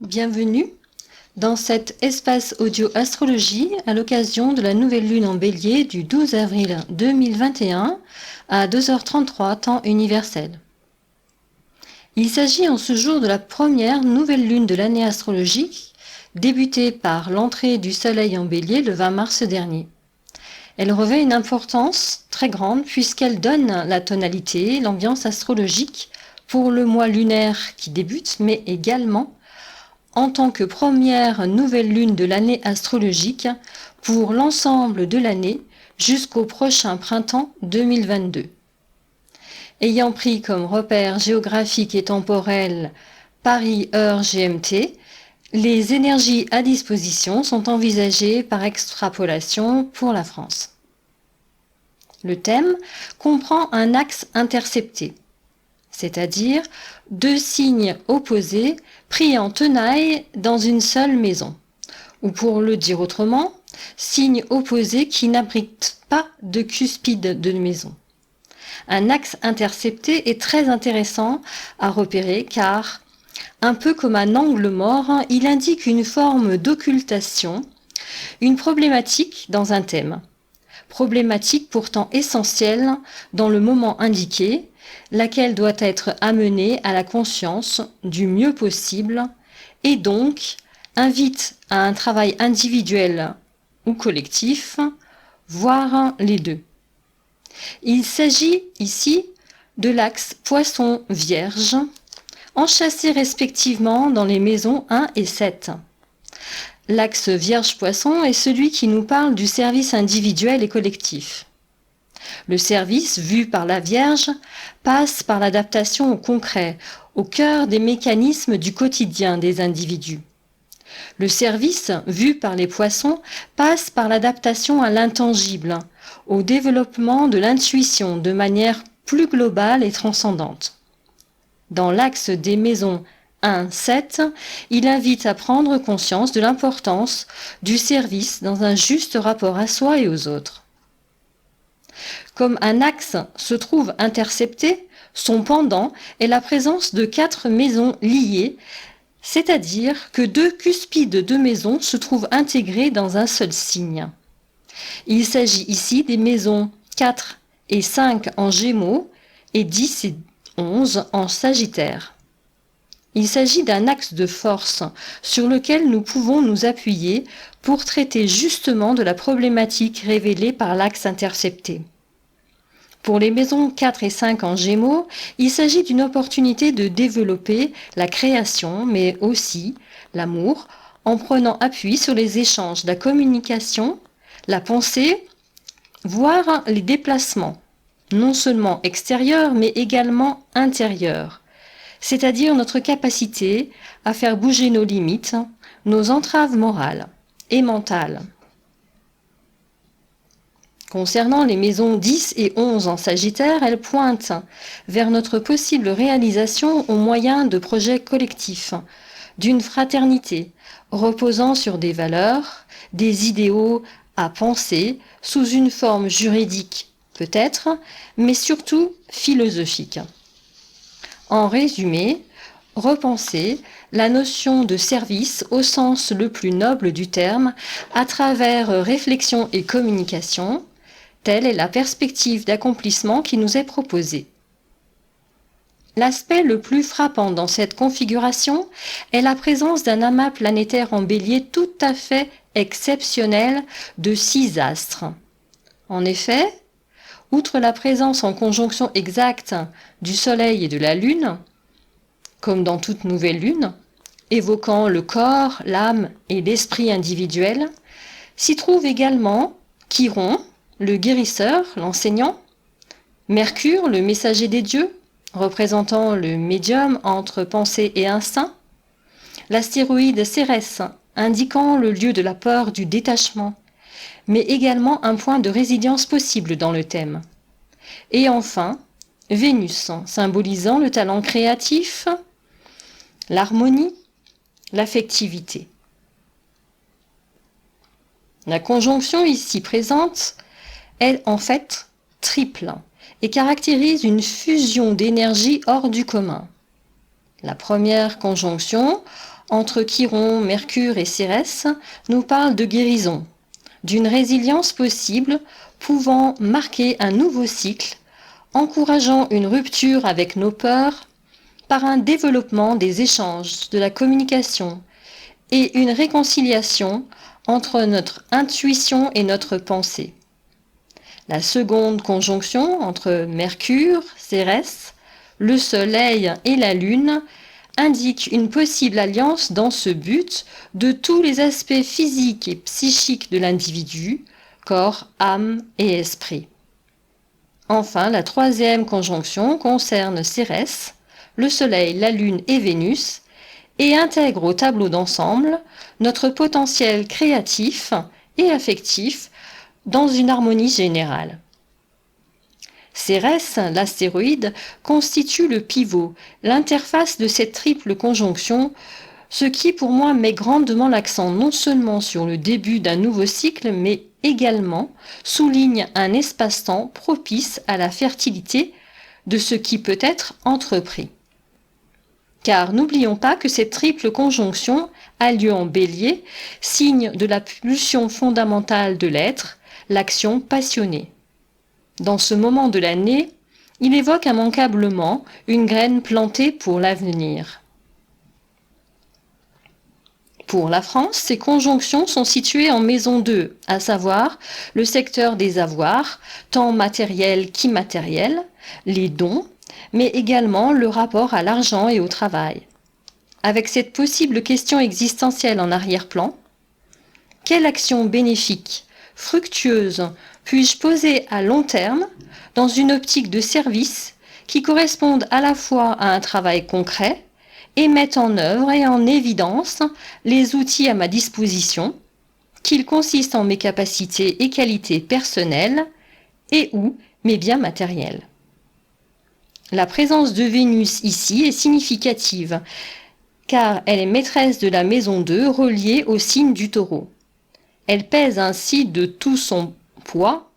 Bienvenue dans cet espace audio astrologie à l'occasion de la nouvelle lune en bélier du 12 avril 2021 à 2h33 temps universel. Il s'agit en ce jour de la première nouvelle lune de l'année astrologique, débutée par l'entrée du soleil en bélier le 20 mars dernier. Elle revêt une importance très grande puisqu'elle donne la tonalité, l'ambiance astrologique pour le mois lunaire qui débute, mais également en tant que première nouvelle lune de l'année astrologique pour l'ensemble de l'année jusqu'au prochain printemps 2022. Ayant pris comme repère géographique et temporel Paris heure GMT, les énergies à disposition sont envisagées par extrapolation pour la France. Le thème comprend un axe intercepté, c'est-à-dire deux signes opposés pris en tenaille dans une seule maison. Ou pour le dire autrement, signes opposés qui n'abritent pas de cuspide de maison. Un axe intercepté est très intéressant à repérer car, un peu comme un angle mort, il indique une forme d'occultation, une problématique dans un thème. Problématique pourtant essentielle dans le moment indiqué, laquelle doit être amenée à la conscience du mieux possible et donc invite à un travail individuel ou collectif, voire les deux. Il s'agit ici de l'axe Poisson-Vierge, enchâssé respectivement dans les maisons 1 et 7. L'axe Vierge-Poisson est celui qui nous parle du service individuel et collectif. Le service, vu par la Vierge, passe par l'adaptation au concret, au cœur des mécanismes du quotidien des individus. Le service, vu par les Poissons, passe par l'adaptation à l'intangible, au développement de l'intuition de manière plus globale et transcendante. Dans l'axe des maisons 1-7, il invite à prendre conscience de l'importance du service dans un juste rapport à soi et aux autres. Comme un axe se trouve intercepté, son pendant est la présence de 4 maisons liées, c'est-à-dire que 2 cuspides de maisons se trouvent intégrées dans un seul signe. Il s'agit ici des maisons 4 et 5 en Gémeaux et 10 et 11 en Sagittaire. Il s'agit d'un axe de force sur lequel nous pouvons nous appuyer pour traiter justement de la problématique révélée par l'axe intercepté. Pour les maisons 4 et 5 en Gémeaux, il s'agit d'une opportunité de développer la création, mais aussi l'amour, en prenant appui sur les échanges, la communication, la pensée, voire les déplacements, non seulement extérieurs, mais également intérieurs, c'est-à-dire notre capacité à faire bouger nos limites, nos entraves morales et mentales. Concernant les maisons 10 et 11 en Sagittaire, elles pointent vers notre possible réalisation au moyen de projets collectifs, d'une fraternité reposant sur des valeurs, des idéaux à penser sous une forme juridique peut-être, mais surtout philosophique. En résumé, repenser la notion de service au sens le plus noble du terme à travers réflexion et communication. Telle est la perspective d'accomplissement qui nous est proposée. L'aspect le plus frappant dans cette configuration est la présence d'un amas planétaire en bélier tout à fait exceptionnel de 6 astres. En effet, outre la présence en conjonction exacte du Soleil et de la Lune, comme dans toute nouvelle lune, évoquant le corps, l'âme et l'esprit individuel, s'y trouve également Chiron, le guérisseur, l'enseignant, Mercure, le messager des dieux, représentant le médium entre pensée et instinct, l'astéroïde Cérès, indiquant le lieu de la peur du détachement, mais également un point de résilience possible dans le thème. Et enfin, Vénus, symbolisant le talent créatif, l'harmonie, l'affectivité. La conjonction ici présente est en fait triple et caractérise une fusion d'énergie hors du commun. La première conjonction entre Chiron, Mercure et Cérès nous parle de guérison, d'une résilience possible pouvant marquer un nouveau cycle, encourageant une rupture avec nos peurs par un développement des échanges, de la communication et une réconciliation entre notre intuition et notre pensée. La seconde conjonction entre Mercure, Cérès, le Soleil et la Lune indique une possible alliance dans ce but de tous les aspects physiques et psychiques de l'individu, corps, âme et esprit. Enfin, la troisième conjonction concerne Cérès, le Soleil, la Lune et Vénus, et intègre au tableau d'ensemble notre potentiel créatif et affectif dans une harmonie générale. Cérès, l'astéroïde, constitue le pivot, l'interface de cette triple conjonction, ce qui pour moi met grandement l'accent non seulement sur le début d'un nouveau cycle, mais également souligne un espace-temps propice à la fertilité de ce qui peut être entrepris. Car n'oublions pas que cette triple conjonction a lieu en Bélier, signe de la pulsion fondamentale de l'être, l'action passionnée. Dans ce moment de l'année, il évoque immanquablement une graine plantée pour l'avenir. Pour la France, ces conjonctions sont situées en maison 2, à savoir le secteur des avoirs, tant matériels qu'immatériels, les dons, mais également le rapport à l'argent et au travail. Avec cette possible question existentielle en arrière-plan, quelle action bénéfique, fructueuse, puis-je poser à long terme dans une optique de service qui corresponde à la fois à un travail concret et mette en œuvre et en évidence les outils à ma disposition, qu'ils consistent en mes capacités et qualités personnelles et ou mes biens matériels. La présence de Vénus ici est significative, car elle est maîtresse de la maison 2 reliée au signe du Taureau. Elle pèse ainsi de tout son poids,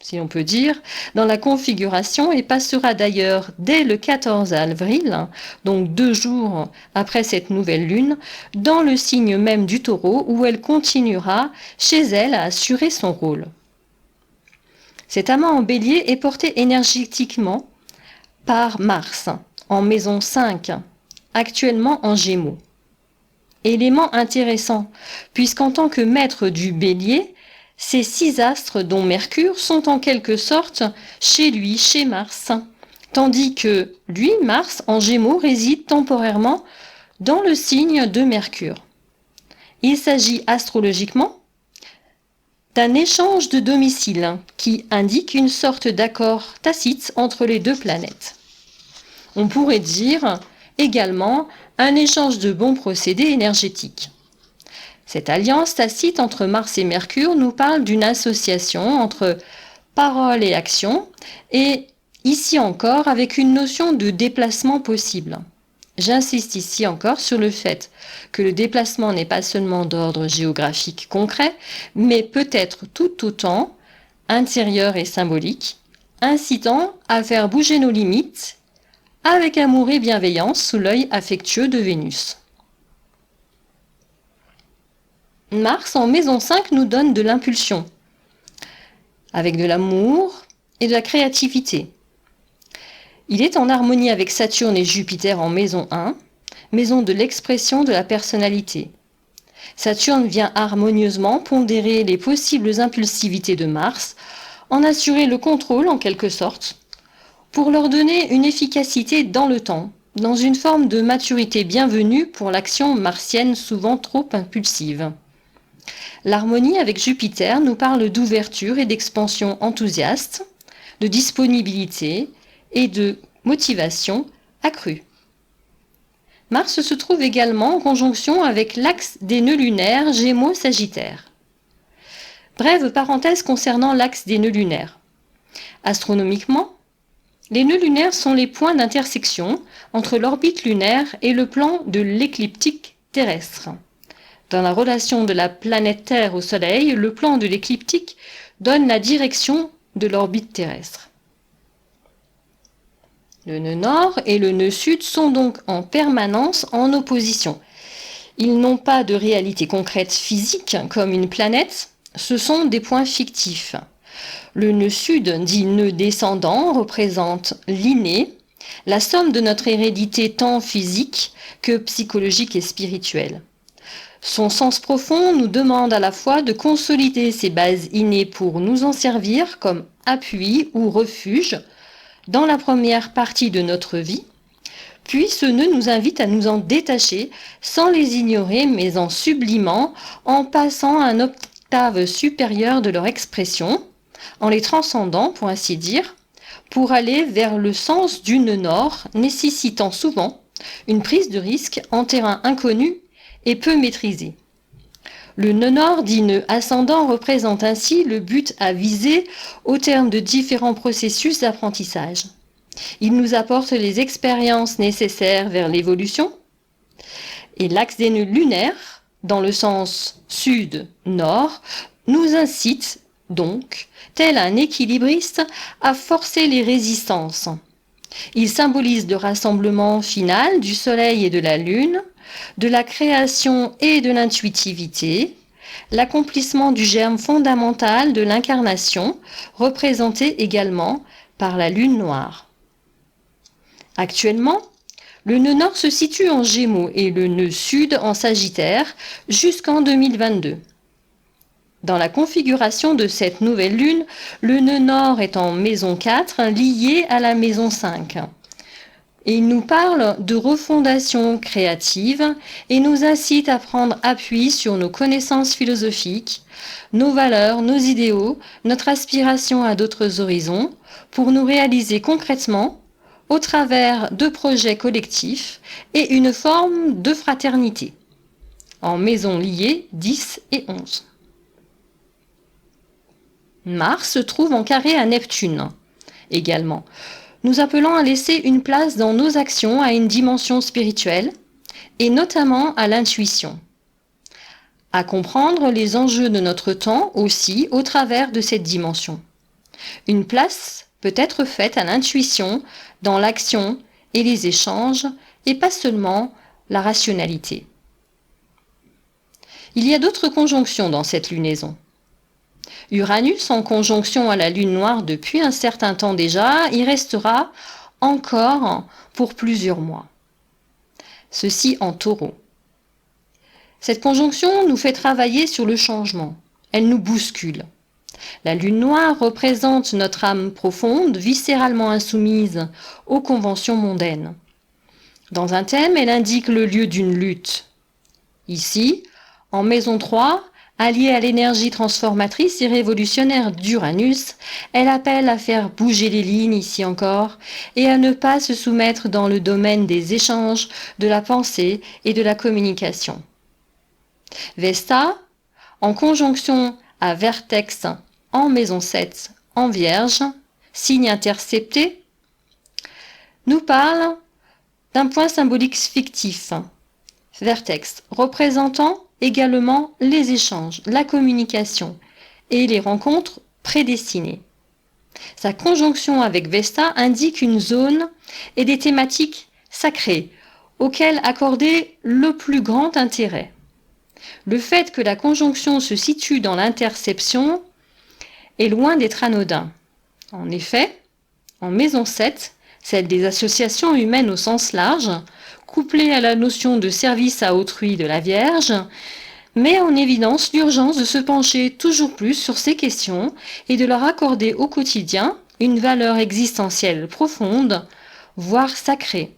si l'on peut dire, dans la configuration et passera d'ailleurs dès le 14 avril, donc 2 jours après cette nouvelle lune, dans le signe même du Taureau où elle continuera chez elle à assurer son rôle. Cet amant en Bélier est porté énergétiquement par Mars, en maison 5, actuellement en Gémeaux. Élément intéressant, puisqu'en tant que maître du Bélier, ces 6 astres dont Mercure sont en quelque sorte chez lui, chez Mars, tandis que lui, Mars, en Gémeaux, réside temporairement dans le signe de Mercure. Il s'agit astrologiquement d'un échange de domicile qui indique une sorte d'accord tacite entre les deux planètes. On pourrait dire également un échange de bons procédés énergétiques. Cette alliance tacite entre Mars et Mercure nous parle d'une association entre parole et action, et ici encore avec une notion de déplacement possible. J'insiste ici encore sur le fait que le déplacement n'est pas seulement d'ordre géographique concret, mais peut être tout autant intérieur et symbolique, incitant à faire bouger nos limites avec amour et bienveillance sous l'œil affectueux de Vénus. Mars en maison 5 nous donne de l'impulsion, avec de l'amour et de la créativité. Il est en harmonie avec Saturne et Jupiter en maison 1, maison de l'expression de la personnalité. Saturne vient harmonieusement pondérer les possibles impulsivités de Mars, en assurer le contrôle en quelque sorte, pour leur donner une efficacité dans le temps, dans une forme de maturité bienvenue pour l'action martienne souvent trop impulsive. L'harmonie avec Jupiter nous parle d'ouverture et d'expansion enthousiaste, de disponibilité et de motivation accrue. Mars se trouve également en conjonction avec l'axe des nœuds lunaires Gémeaux-Sagittaire. Brève parenthèse concernant l'axe des nœuds lunaires. Astronomiquement, les nœuds lunaires sont les points d'intersection entre l'orbite lunaire et le plan de l'écliptique terrestre. Dans la relation de la planète Terre au Soleil, le plan de l'écliptique donne la direction de l'orbite terrestre. Le nœud nord et le nœud sud sont donc en permanence en opposition. Ils n'ont pas de réalité concrète physique comme une planète, ce sont des points fictifs. Le nœud sud, dit nœud descendant, représente l'inné, la somme de notre hérédité tant physique que psychologique et spirituelle. Son sens profond nous demande à la fois de consolider ces bases innées pour nous en servir comme appui ou refuge dans la première partie de notre vie, puis ce nœud nous invite à nous en détacher sans les ignorer mais en sublimant, en passant à un octave supérieur de leur expression, en les transcendant pour ainsi dire, pour aller vers le sens du nœud nord, nécessitant souvent une prise de risque en terrain inconnu et peu maîtrisé. Le nœud nord, dit nœud ascendant, représente ainsi le but à viser au terme de différents processus d'apprentissage. Il nous apporte les expériences nécessaires vers l'évolution et l'axe des nœuds lunaires, dans le sens sud-nord, nous incite donc, tel un équilibriste, à forcer les résistances. Il symbolise le rassemblement final du Soleil et de la Lune, de la création et de l'intuitivité, l'accomplissement du germe fondamental de l'incarnation, représenté également par la Lune noire. Actuellement, le nœud nord se situe en Gémeaux et le nœud sud en Sagittaire jusqu'en 2022. Dans la configuration de cette nouvelle lune, le nœud nord est en maison 4, lié à la maison 5. Et il nous parle de refondation créative et nous incite à prendre appui sur nos connaissances philosophiques, nos valeurs, nos idéaux, notre aspiration à d'autres horizons, pour nous réaliser concrètement au travers de projets collectifs et une forme de fraternité, en maisons liées 10 et 11. Mars se trouve en carré à Neptune, également, nous appelant à laisser une place dans nos actions à une dimension spirituelle, et notamment à l'intuition, à comprendre les enjeux de notre temps aussi au travers de cette dimension. Une place peut être faite à l'intuition dans l'action et les échanges, et pas seulement la rationalité. Il y a d'autres conjonctions dans cette lunaison. Uranus, en conjonction à la Lune noire depuis un certain temps déjà, y restera encore pour plusieurs mois. Ceci en Taureau. Cette conjonction nous fait travailler sur le changement. Elle nous bouscule. La Lune noire représente notre âme profonde, viscéralement insoumise aux conventions mondaines. Dans un thème, elle indique le lieu d'une lutte. Ici, en maison 3, alliée à l'énergie transformatrice et révolutionnaire d'Uranus, elle appelle à faire bouger les lignes ici encore et à ne pas se soumettre dans le domaine des échanges, de la pensée et de la communication. Vesta, en conjonction à Vertex en maison 7 en Vierge, signe intercepté, nous parle d'un point symbolique fictif. Vertex représentant également les échanges, la communication et les rencontres prédestinées. Sa conjonction avec Vesta indique une zone et des thématiques sacrées auxquelles accorder le plus grand intérêt. Le fait que la conjonction se situe dans l'interception est loin d'être anodin. En effet, en maison 7, celle des associations humaines au sens large, couplée à la notion de service à autrui de la Vierge, met en évidence l'urgence de se pencher toujours plus sur ces questions et de leur accorder au quotidien une valeur existentielle profonde, voire sacrée.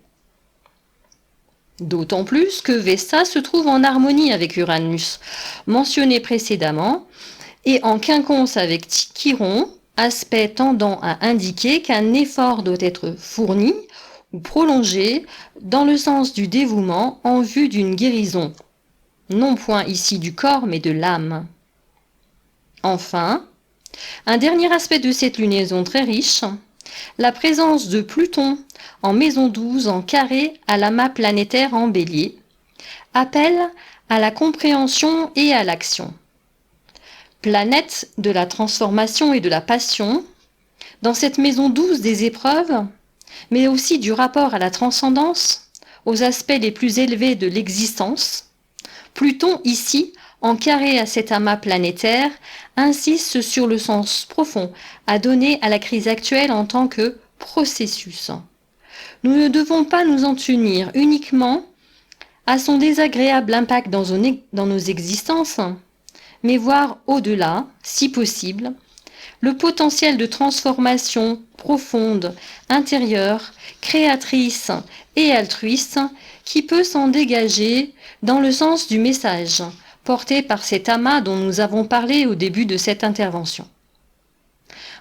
D'autant plus que Vesta se trouve en harmonie avec Uranus, mentionné précédemment, et en quinconce avec Chiron, aspect tendant à indiquer qu'un effort doit être fourni ou prolongé dans le sens du dévouement en vue d'une guérison, non point ici du corps mais de l'âme. Enfin, un dernier aspect de cette lunaison très riche, la présence de Pluton en maison 12 en carré à l'amas planétaire en Bélier, appelle à la compréhension et à l'action. Planète de la transformation et de la passion, dans cette maison 12 des épreuves, mais aussi du rapport à la transcendance, aux aspects les plus élevés de l'existence, Pluton, ici, en carré à cet amas planétaire, insiste sur le sens profond à donner à la crise actuelle en tant que processus. Nous ne devons pas nous en tenir uniquement à son désagréable impact dans nos existences, mais voir au-delà, si possible, le potentiel de transformation profonde, intérieure, créatrice et altruiste qui peut s'en dégager dans le sens du message porté par cet amas dont nous avons parlé au début de cette intervention.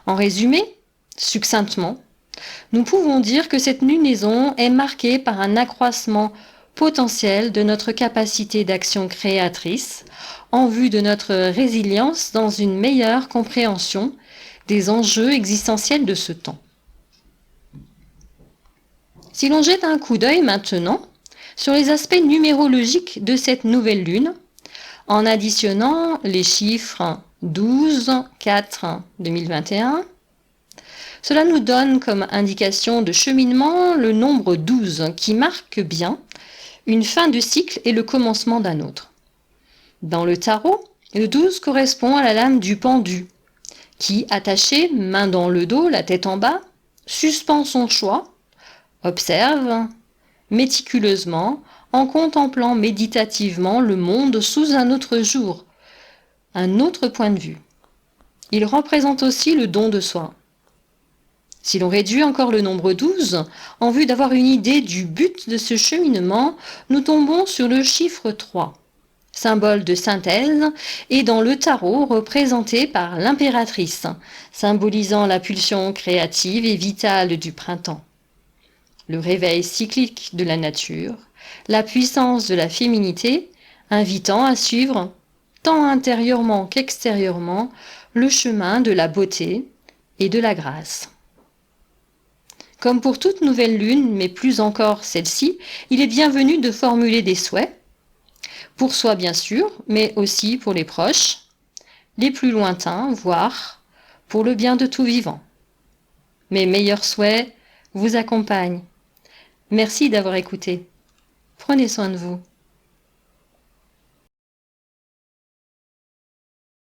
En résumé, succinctement, nous pouvons dire que cette lunaison est marquée par un accroissement potentiel de notre capacité d'action créatrice en vue de notre résilience dans une meilleure compréhension des enjeux existentiels de ce temps. Si l'on jette un coup d'œil maintenant sur les aspects numérologiques de cette nouvelle lune, en additionnant les chiffres 12, 4, 2021, cela nous donne comme indication de cheminement le nombre 12 qui marque bien une fin de cycle et le commencement d'un autre. Dans le tarot, le 12 correspond à la lame du pendu, qui, attaché, main dans le dos, la tête en bas, suspend son choix, observe méticuleusement en contemplant méditativement le monde sous un autre jour, un autre point de vue. Il représente aussi le don de soi. Si l'on réduit encore le nombre 12, en vue d'avoir une idée du but de ce cheminement, nous tombons sur le chiffre 3, symbole de synthèse, et dans le tarot représenté par l'impératrice, symbolisant la pulsion créative et vitale du printemps. Le réveil cyclique de la nature, la puissance de la féminité, invitant à suivre, tant intérieurement qu'extérieurement, le chemin de la beauté et de la grâce. Comme pour toute nouvelle lune, mais plus encore celle-ci, il est bienvenu de formuler des souhaits, pour soi bien sûr, mais aussi pour les proches, les plus lointains, voire pour le bien de tout vivant. Mes meilleurs souhaits vous accompagnent. Merci d'avoir écouté. Prenez soin de vous.